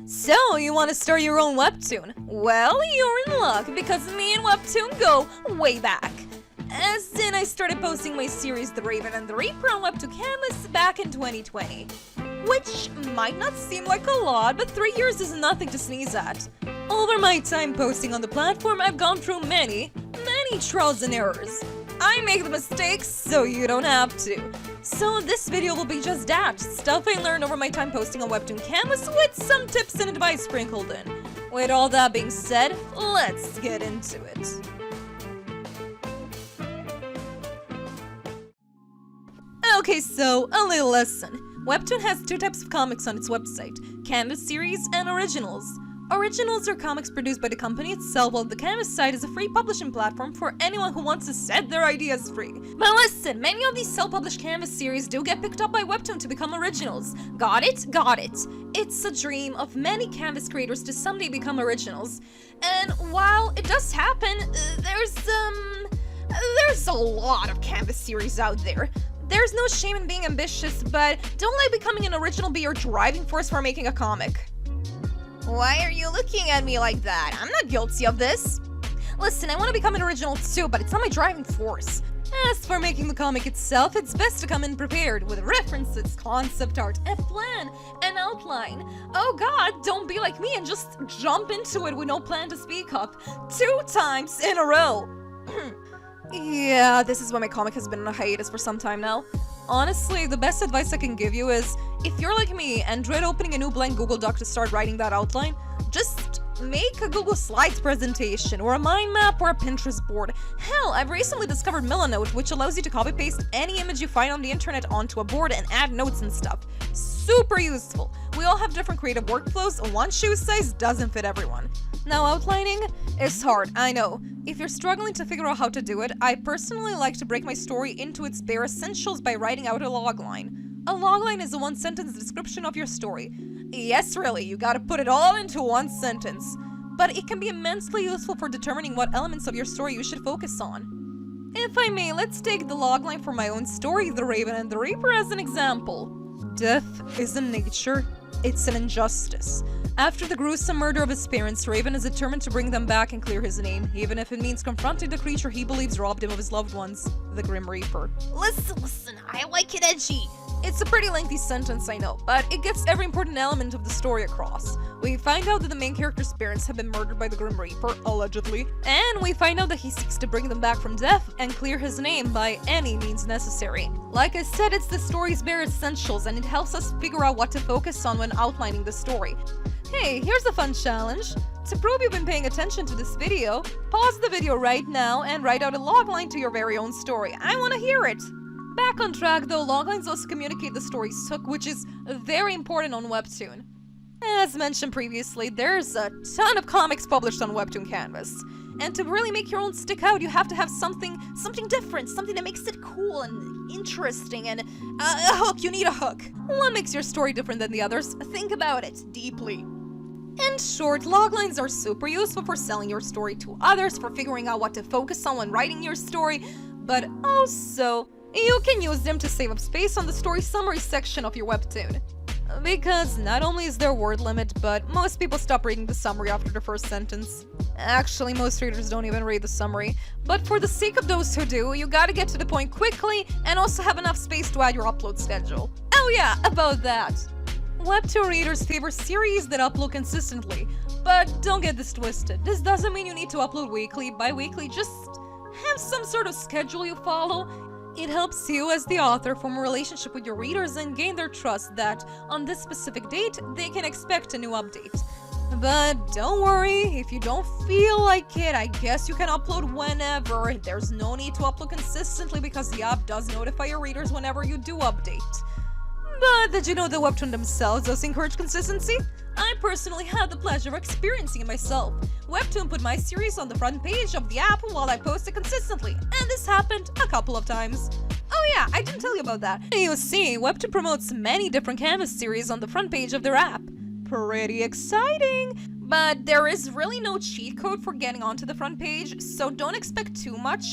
So, you want to start your own webtoon? Well, you're in luck, because me and Webtoon go way back. As in, I started posting my series The Raven and the Reaper on Webtoon Canvas back in 2020. Which might not seem like a lot, but 3 years is nothing to sneeze at. Over my time posting on the platform, I've gone through many trials and errors. I make the mistakes, so you don't have to. So this video will be just that, stuff I learned over my time posting on Webtoon Canvas with some tips and advice sprinkled in. With all that being said, let's get into it. Okay, so a little lesson. Webtoon has two types of comics on its website, Canvas series and originals. Originals are comics produced by the company itself, while the Canvas site is a free publishing platform for anyone who wants to set their ideas free. But listen, many of these self-published Canvas series do get picked up by Webtoon to become originals. Got it? Got it. It's a dream of many Canvas creators to someday become originals. And while it does happen, there's a lot of Canvas series out there. There's no shame in being ambitious, but don't let becoming an original be your driving force for making a comic. Why are you looking at me like that? I'm not guilty of this. Listen, I want to become an original too, but it's not my driving force. As for making the comic itself, it's best to come in prepared with references, concept art, a plan, an outline. Oh god, don't be like me and just jump into it with no plan to speak of. 2 times in a row. Yeah, this is why my comic has been on a hiatus for some time now. Honestly, the best advice I can give you is, if you're like me and dread opening a new blank Google Doc to start writing that outline, just make a Google Slides presentation, or a mind map, or a Pinterest board. Hell, I've recently discovered Milanote, which allows you to copy-paste any image you find on the internet onto a board and add notes and stuff. Super useful. We all have different creative workflows, and one shoe size doesn't fit everyone. Now, outlining is hard, I know. If you're struggling to figure out how to do it, I personally like to break my story into its bare essentials by writing out a logline. A logline is a one-sentence description of your story. Yes, really, you gotta put it all into one sentence. But it can be immensely useful for determining what elements of your story you should focus on. If I may, let's take the logline for my own story, The Raven and the Reaper, as an example. Death isn't nature, it's an injustice. After the gruesome murder of his parents, Raven is determined to bring them back and clear his name, even if it means confronting the creature he believes robbed him of his loved ones, the Grim Reaper. Listen, I like it edgy. It's a pretty lengthy sentence, I know, but it gets every important element of the story across. We find out that the main character's parents have been murdered by the Grim Reaper, allegedly, and we find out that he seeks to bring them back from death and clear his name by any means necessary. Like I said, it's the story's bare essentials, and it helps us figure out what to focus on when outlining the story. Hey, here's a fun challenge. To prove you've been paying attention to this video, pause the video right now and write out a logline to your very own story. I want to hear it! Back on track though, loglines also communicate the story's hook, which is very important on Webtoon. As mentioned previously, there's a ton of comics published on Webtoon Canvas. And to really make your own stick out, you have to have something different, something that makes it cool and interesting, and a hook. You need a hook. What makes your story different than the others? Think about it deeply. In short, loglines are super useful for selling your story to others, for figuring out what to focus on when writing your story, but also, you can use them to save up space on the story summary section of your webtoon. Because not only is there a word limit, but most people stop reading the summary after the first sentence. Actually, most readers don't even read the summary. But for the sake of those who do, you gotta get to the point quickly and also have enough space to add your upload schedule. Oh yeah, about that. Webtoon readers favor series that upload consistently, but don't get this twisted. This doesn't mean you need to upload weekly, bi-weekly, just have some sort of schedule you follow. It helps you as the author form a relationship with your readers and gain their trust that on this specific date, they can expect a new update. But don't worry, if you don't feel like it, I guess you can upload whenever. There's no need to upload consistently because the app does notify your readers whenever you do update. But did you know that Webtoon themselves also encourage consistency? I personally had the pleasure of experiencing it myself. Webtoon put my series on the front page of the app while I posted consistently, and this happened a couple of times. Oh yeah, I didn't tell you about that. You see, Webtoon promotes many different Canvas series on the front page of their app. Pretty exciting! But there is really no cheat code for getting onto the front page, so don't expect too much.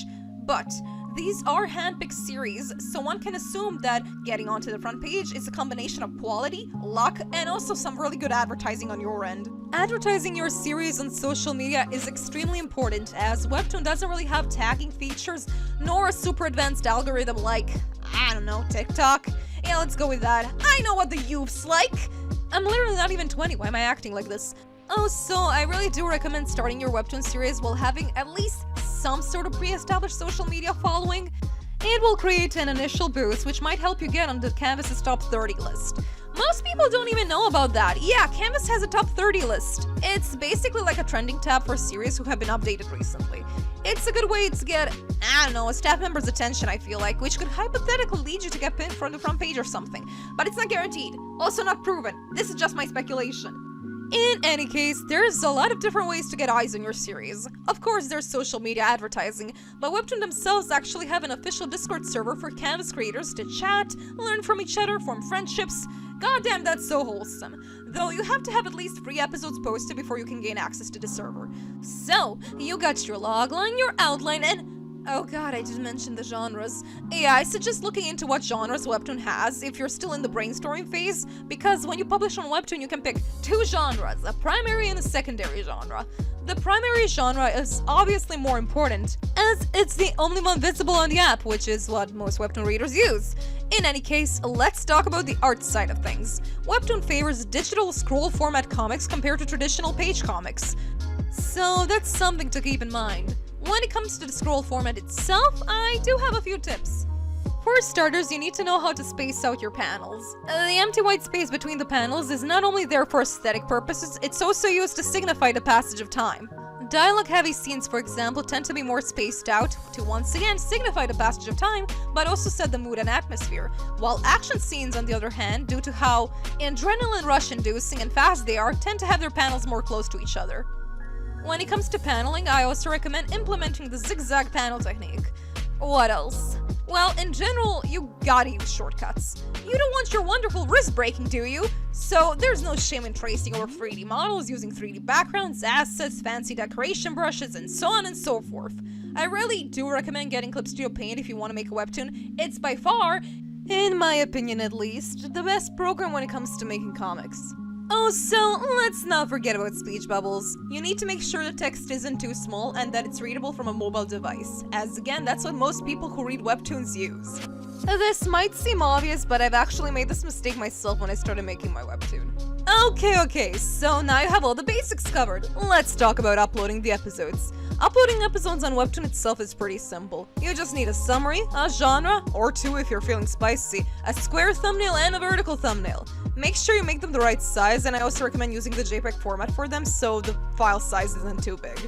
But these are handpicked series, so one can assume that getting onto the front page is a combination of quality, luck, and also some really good advertising on your end. Advertising your series on social media is extremely important, as Webtoon doesn't really have tagging features, nor a super advanced algorithm like, I don't know, TikTok. Yeah, let's go with that. I know what the youth's like! I'm literally not even 20, why am I acting like this? Oh, so I really do recommend starting your Webtoon series while having at least some sort of pre-established social media following. It will create an initial boost, which might help you get on the Canvas's top 30 list. Most people don't even know about that. Yeah, Canvas has a top 30 list. It's basically like a trending tab for series who have been updated recently. It's a good way to get, I don't know, a staff member's attention, I feel like, which could hypothetically lead you to get pinned from the front page or something. But it's not guaranteed. Also not proven. This is just my speculation. In any case, there's a lot of different ways to get eyes on your series. Of course, there's social media advertising, but Webtoon themselves actually have an official Discord server for Canvas creators to chat, learn from each other, form friendships. Goddamn, that's so wholesome. Though you have to have at least 3 episodes posted before you can gain access to the server. So, you got your logline, your outline, and oh god, I didn't mention the genres. Yeah, I suggest looking into what genres Webtoon has if you're still in the brainstorming phase, because when you publish on Webtoon you can pick 2 genres, a primary and a secondary genre. The primary genre is obviously more important, as it's the only one visible on the app, which is what most Webtoon readers use. In any case, let's talk about the art side of things. Webtoon favors digital scroll format comics compared to traditional page comics. So that's something to keep in mind. When it comes to the scroll format itself, I do have a few tips. For starters, you need to know how to space out your panels. The empty white space between the panels is not only there for aesthetic purposes, it's also used to signify the passage of time. Dialogue-heavy scenes, for example, tend to be more spaced out to once again signify the passage of time, but also set the mood and atmosphere, while action scenes, on the other hand, due to how adrenaline rush-inducing and fast they are, tend to have their panels more close to each other. When it comes to paneling, I also recommend implementing the zigzag panel technique. What else? Well, in general, you gotta use shortcuts. You don't want your wonderful wrist breaking, do you? So there's no shame in tracing over 3D models using 3D backgrounds, assets, fancy decoration brushes, and so on and so forth. I really do recommend getting Clip Studio Paint if you want to make a webtoon. It's by far, in my opinion at least, the best program when it comes to making comics. Oh, so let's not forget about speech bubbles. You need to make sure the text isn't too small and that it's readable from a mobile device, as again, that's what most people who read webtoons use. This might seem obvious, but I've actually made this mistake myself when I started making my webtoon. Okay, so now you have all the basics covered. Let's talk about uploading the episodes. Uploading episodes on Webtoon itself is pretty simple. You just need a summary, a genre, or 2 if you're feeling spicy, a square thumbnail and a vertical thumbnail. Make sure you make them the right size, and I also recommend using the JPEG format for them so the file size isn't too big.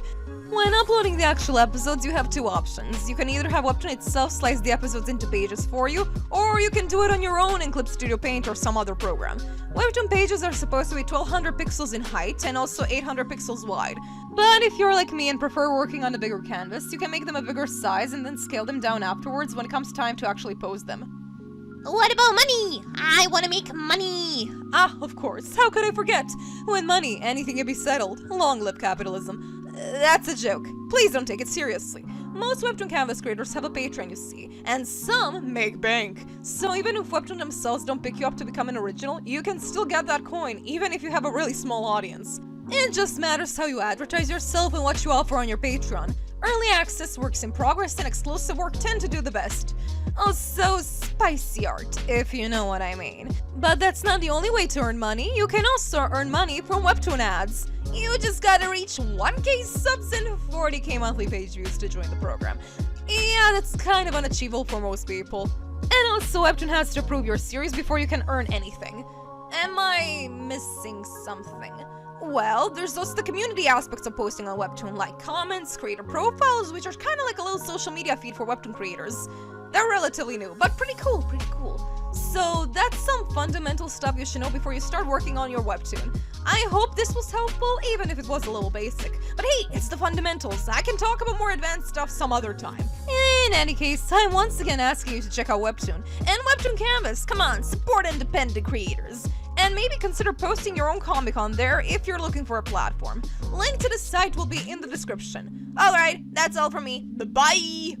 When uploading the actual episodes, you have 2 options. You can either have Webtoon itself slice the episodes into pages for you, or you can do it on your own in Clip Studio Paint or some other program. Webtoon pages are supposed to be 1200 pixels in height and also 800 pixels wide. But if you're like me and prefer working on a bigger canvas, you can make them a bigger size and then scale them down afterwards when it comes time to actually pose them. What about money? I want to make money! Ah, of course. How could I forget? With money, anything can be settled. Long live capitalism. That's a joke. Please don't take it seriously. Most Webtoon Canvas creators have a Patreon, you see, and some make bank. So even if Webtoon themselves don't pick you up to become an original, you can still get that coin, even if you have a really small audience. It just matters how you advertise yourself and what you offer on your Patreon. Early access, works in progress, and exclusive work tend to do the best. Also, spicy art, if you know what I mean. But that's not the only way to earn money. You can also earn money from Webtoon ads. You just gotta reach 1k subs and 40k monthly page views to join the program. Yeah, that's kind of unachievable for most people. And also, Webtoon has to approve your series before you can earn anything. Am I missing something? Well, there's also the community aspects of posting on Webtoon, like comments, creator profiles, which are kind of like a little social media feed for Webtoon creators. They're relatively new, but pretty cool. So that's some fundamental stuff you should know before you start working on your Webtoon. I hope this was helpful, even if it was a little basic. But hey, it's the fundamentals. I can talk about more advanced stuff some other time. In any case, I'm once again asking you to check out Webtoon. And Webtoon Canvas, come on, support independent creators. And maybe consider posting your own comic on there if you're looking for a platform. Link to the site will be in the description. Alright, that's all from me. Bye-bye!